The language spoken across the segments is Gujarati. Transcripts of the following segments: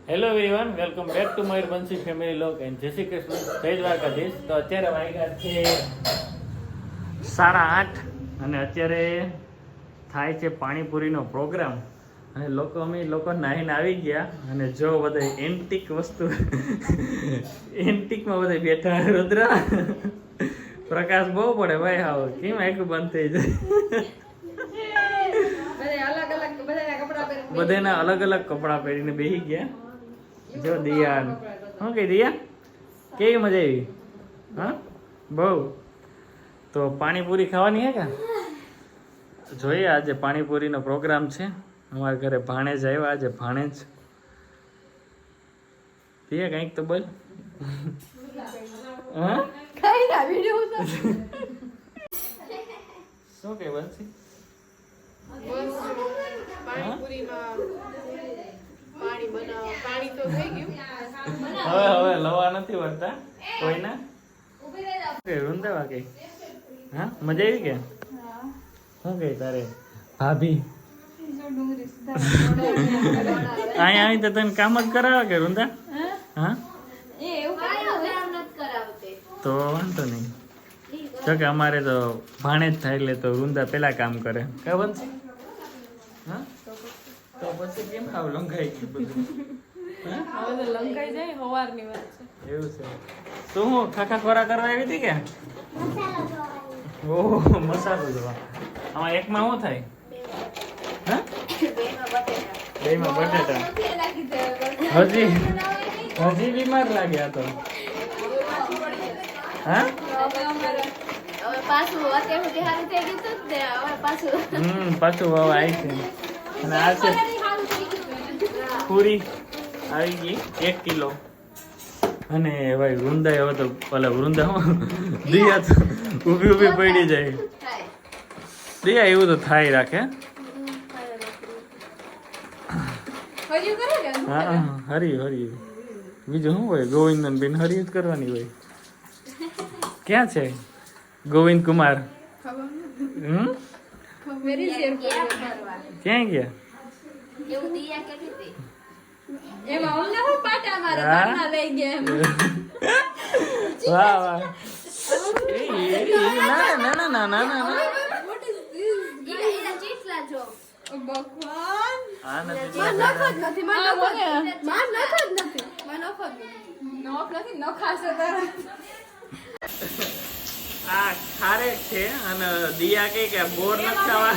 Hello everyone, welcome back to Mayurbanshi family lock and જય શ્રી કૃષ્ણ, જય દ્વારકાધીશ. તો અત્યારે વાગ્યા છે 8:30 અને અત્યારે થાય છે પાણીપુરીનો પ્રોગ્રામ અને અમે લોકો નાહીને આવી ગયા અને જો બધા એન્ટિક વસ્તુ એન્ટિકમાં બધા બેઠા. રુદ્રા પ્રકાશ બહુ પડે ભાઈ, હાવ કેમ આખું બંધ થઈ જાય. બધાના અલગ અલગ કપડાં પહેરીને બેસી ગયા. જો દિયા, શું કહી દિયા, કેવી મજા આવી? હા બહુ. તો પાણીપુરી ખાવાની હે કે જોઈએ. આજે પાણીપુરીનો પ્રોગ્રામ છે. અમારા ઘરે ભાણેજ આવ્યા આજે. ભાણેજ દિયા કંઈક તો બોલ. હા શું કે બનશી? હવે લવા નથી વળતા કોઈના. રૂંધાવા કઈ? હા મજા આવી કે શું કઈ તારે ભાભી? અહીંયા આવી તો તને કામ જ કરાવે કે રૂંધા? હા તો વાંધો નહીં. જો કે અમારે તો ભાણે જ થાય એટલે તો રૂંધા પેલા કામ કરે. ખબર છે? હા તો પછી કેમ આવ લંઘાઈ ગયું બધું? હવે તો લંકાઈ જાય, સવારની વાત છે. એવું છે. તું હું ખાખા ખોરા કરવા આવી હતી કે? ઓહો મસાલો જોવા. આમાં એકમાં શું થાય? હા બેમાં બટેટા. હજી બીમાર લાગ્યા તો. હા પાછું હવે આવી છે. અને આ છે પૂરી આવી ગઈ 1 કિલો. અને ભાઈ વૃંદા હવે તો પેલા વૃંદા દિયા તો ઊભી પડી જાય. દિયા એવું તો થાય રાખે. હા હરી બીજું શું હોય? ગોવિંદન બેન હરી જ કરવાની હોય. ક્યાં છે ગોવિંદ કુમાર? ક્યાં ગયા? વાહ વાહ. ના આ ખારેક છે અને દિયા કે બોર નથી ખાવા.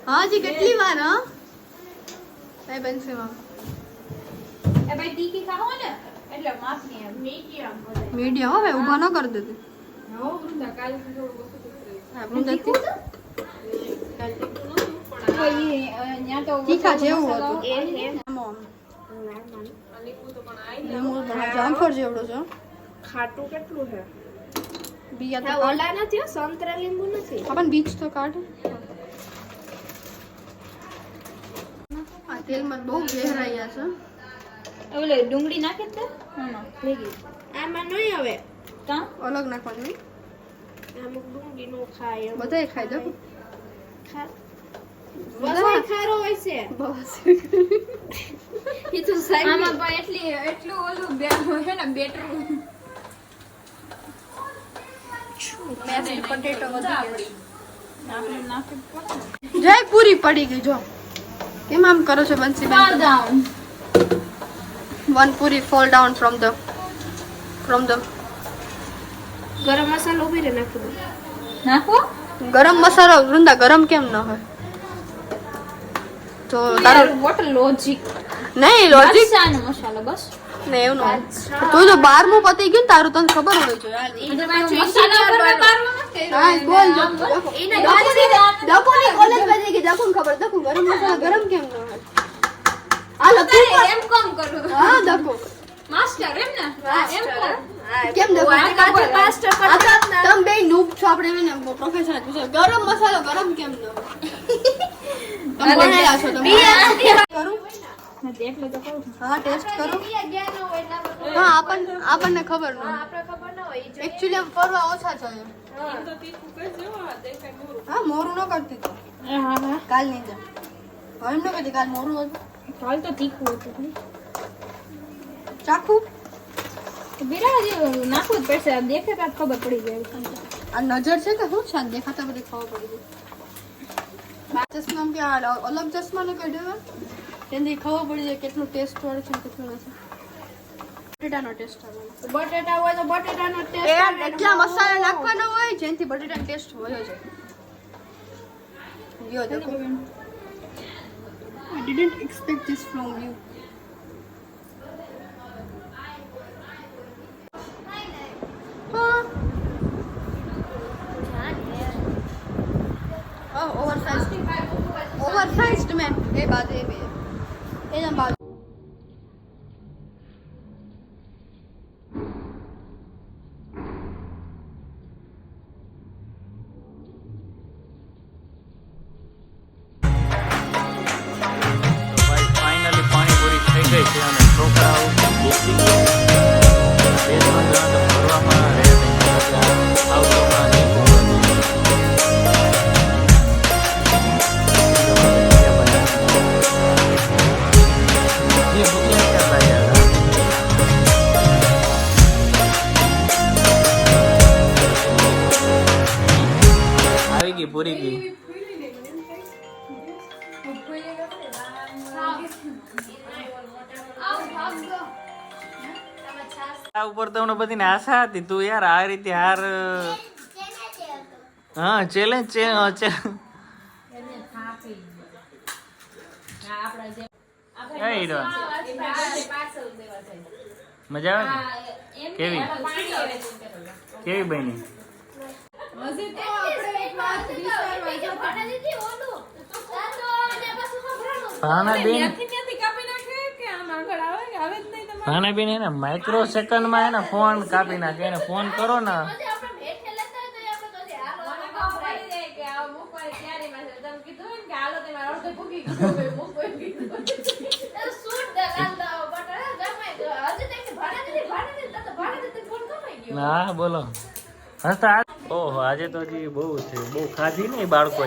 હાજી કેટલી વાર? હા ભાઈ બનશે માં એ ભાઈ તીખી ખાવો ને એટલે માફ નહીં આવે. મીડિયમ હવે ઊભા ન કરી દેતી. હો વૃંદા કાલ થોડું બસું હા વૃંદા તીખા જેવું હતું. જામફળ જેવડો છે. ખાટું કેટલું છે? બીયા તો ઓલા નથી, સંતરા લીંબુ નથી. આપણ બીજ તો કાઢ. આ તેલમાં બહુ ગહેરાયા છે. ઓલે ડુંગળી નાખે તો ભેગી આમાં નહીં હવે કા અલગ નાખવાનું. અમુક ડુંગળી નો ખાય, બધાય ખાઈ દો. બધાય ખારો હોય છે બસ એ તો સાઈડ આમાં પણ એટલું ઓલું બે છે ને બેટરું મેસ્ડ પોટેટો વધી આપણે નાખી જય પૂરી પડી ગઈ. જો કેમ આમ કરો છો Bansiben? Down one puri fall down from the ગરમ મસાલો ઉભી રે નાખી દો. નાખો ગરમ મસાલો. વૃંદા ગરમ કેમ ન હોય? તો તારો વોટ લોજિક નહીં લોજિક સાનો મસાલો બસ ને એવું ન. તું જો 12મું પતી ગયું તારું તને ખબર હોય છે. હા બોલ જો દકોની કોલેજ પતી ગઈ. દકોને ખબર. દકો ગરમ મસાલો ગરમ કેમ ન હોય? આ લખી એમ કોમ કરું. હા દકો માસ્ટર એમ ને એમ કોમ કેમ દકો માસ્ટર તમે બે નૂબ છો. આપણે એને પ્રોફેસર પૂછે ગરમ મસાલો ગરમ કેમ ન હોય? તમે ભણેલા છો તમે કરું એટલે તો કહું હા ટેસ્ટ કરું હા આપણને ખબર ન એકચ્યુઅલી ફરવા ઓછા છે હા મોરું ન કરતી તો હા કાલ નહીં જા હવે ન કરતી કાલ મોરું હતું હાલ તો તીખું હતું ચાખું બિરાજી નાખવું જ પડશે આ દેખે તો ખબર પડી જાય આ નજર છે કે શું છે આ દેખાતા બધી ખબર પડી જાય ચશ્મા કે અલગ ચશ્મા ને કાઢ્યો તેનાથી ખબર પડી જાય કેટલું ટેસ્ટ વાળું છે કેટલું નથી બટેટાનો ટેસ્ટ આવે બટેટા હોય તો બટેટાનો ટેસ્ટ એટલા મસાલા નાખવાના હોય જેનાથી બટેટાનો ટેસ્ટ હોય જ યો દેખો I didn't expect this from you. Oversized man. ये बात है ये ना बात ફાઇનલી પાણીપુરી થઈ ગઈ છે અને છોકરાઓ બેસી ગયા ફરવામાં આવી ગઈ પૂરી ગઈ આ ઉપર તો હમણાં બધી આશા હતી તું યાર આ રીતે હાર હા ચેલેન્જ છે મજા આવે ને કેવી કેવી બની ભાનાબેન એને માઇક્રો સેકન્ડ માં એને ફોન કાપી નાખે એને ફોન કરો ને હા બોલો હસતા ઓહો આજે તો હજી બહુ છે બહુ ખાધી નહીં બાળકો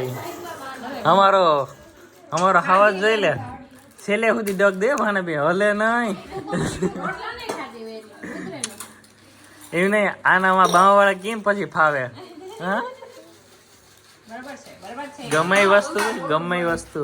અમારો ખાવા જોઈ લે છેલ્લે સુધી ડગ દે ભાને બે હલે નહીં એવું નહીં આનામાં બાવાવાળા કેમ પછી ફાવે હા ગમે એ વસ્તુ